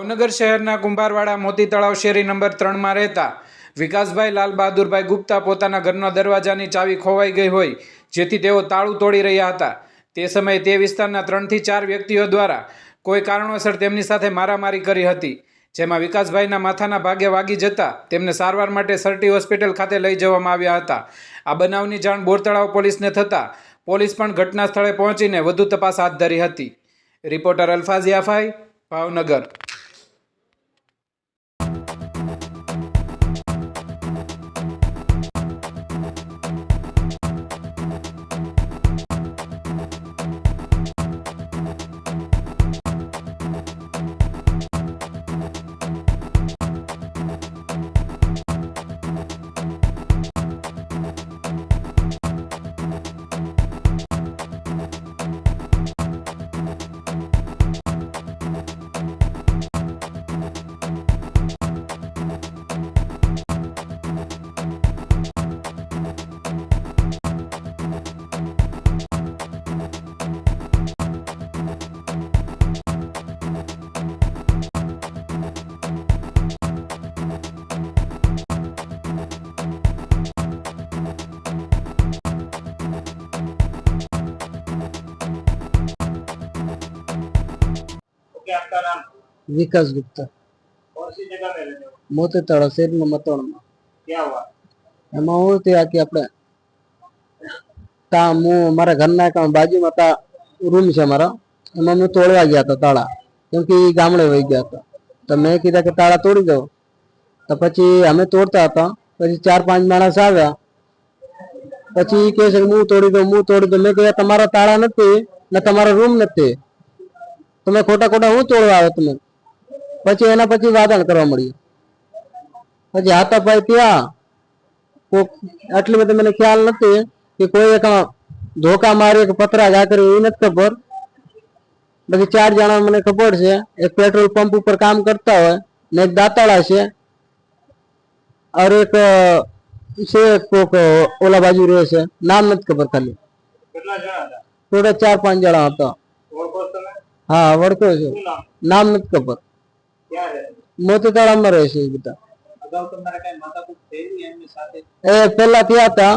ભાવનગર શહેરના કુંભારવાડા મોતી તળાવ શેરી નંબર 3 માં રહેતા વિકાસભાઈ લાલ બહાદુરભાઈ ગુપ્તા પોતાના ઘરના દરવાજાની ચાવી ખોવાઈ ગઈ હોય જેથી તેઓ તાળું તોડી રહ્યા હતા। તે સમયે તે વિસ્તારના 3 થી 4 વ્યક્તિઓ દ્વારા કોઈ કારણોસર તેમની સાથે મારામારી કરી હતી, જેમાં વિકાસભાઈના માથાના ભાગે વાગી જતા તેમને સારવાર માટે સરટી હોસ્પિટલ ખાતે લઈ જવામાં આવ્યા હતા। આ બનાવની જાણ બોરતળાવ પોલીસને થતાં પોલીસ પણ ઘટના સ્થળે પહોંચીને વધુ તપાસ હાથ ધરી હતી। રિપોર્ટર અલ્ફાઝ યાફાઈ, ભાવનગર। क्या आपका नाम? विकास गुप्ता, कौन सी जगह में रहते हो? मोती तड़ा शेर नंबर 3 में। क्या हुआ? એમાં હું ત્યાં કે આપણે હું મારા ઘરના બાજુમાં રૂમ છે મારા, એમાં હું તોડવા ગયા હતા તાળા, કેમ કે એ ગામડે વહી ગયા હતા। તો મેં કીધા કે તાળા તોડી દો, તો પછી અમે તોડતા હતા। પછી 4-5 માણસ આવ્યા, પછી એ કહે છે કે હું તોડી દઉં। મેં કીધા તમારા તાળા નથી ને તમારો રૂમ નથી, તમે ખોટા હું તોડવા આવ્યો તમે? પછી એના પછી વાદળ કરવા મળ્યું। પછી હાથાભાઈ ત્યાં આટલી બધી મને ખ્યાલ નથી કે કોઈ એક ધોકા માર્યો કે પતરા ઘા કર્યો, એ નથી ખબર। બાકી 4 જણા મને ખબર છે, એક પેટ્રોલ પંપ ઉપર કામ કરતા હોય ને એક દાતાળા છે, और एक છે કોક ઓલા બાજુ રહે છે, નામ નથી ખબર ખાલી। कितना जन था? થોડા 4-5 જણા હતા। और कौन सा में? હા, વળતો છે, શું નામ? નામ નથી ખબર। क्या है? મોતી તળાવમાં રહે છે એ બધા। અગાઉ તમારે કઈ માથાકૂટ થયેલી એમની સાથે? એ પહેલા થયા હતા,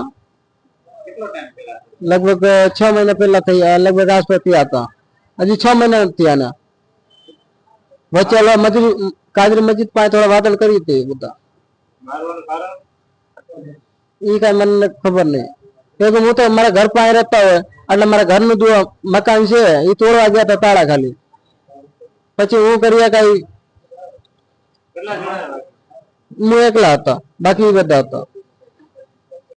કેટલો ટાઈમ પહેલા? લગભગ 6 મહિના પહેલા થયા, લગભગ આસપાસ થયા હતા। હજી 6 મહિના નથી થયા ના। વચ્ચે કાદરી મસ્જિદ પાસે થોડા વાદળ કરી હતી બધા। મારવાનું કારણ? એ કઈ મને ખબર નહીં, કેમ કે હું તો મારા ઘર પાસે રહેતા હોય એટલે મારા ઘરનું મકાન છે એ તોડવા ગયા હતા તાળા ખાલી। પછી હું કર્યા કઈ કેટલા જણા? હું એકલા હતા, બાકી બધા હતા।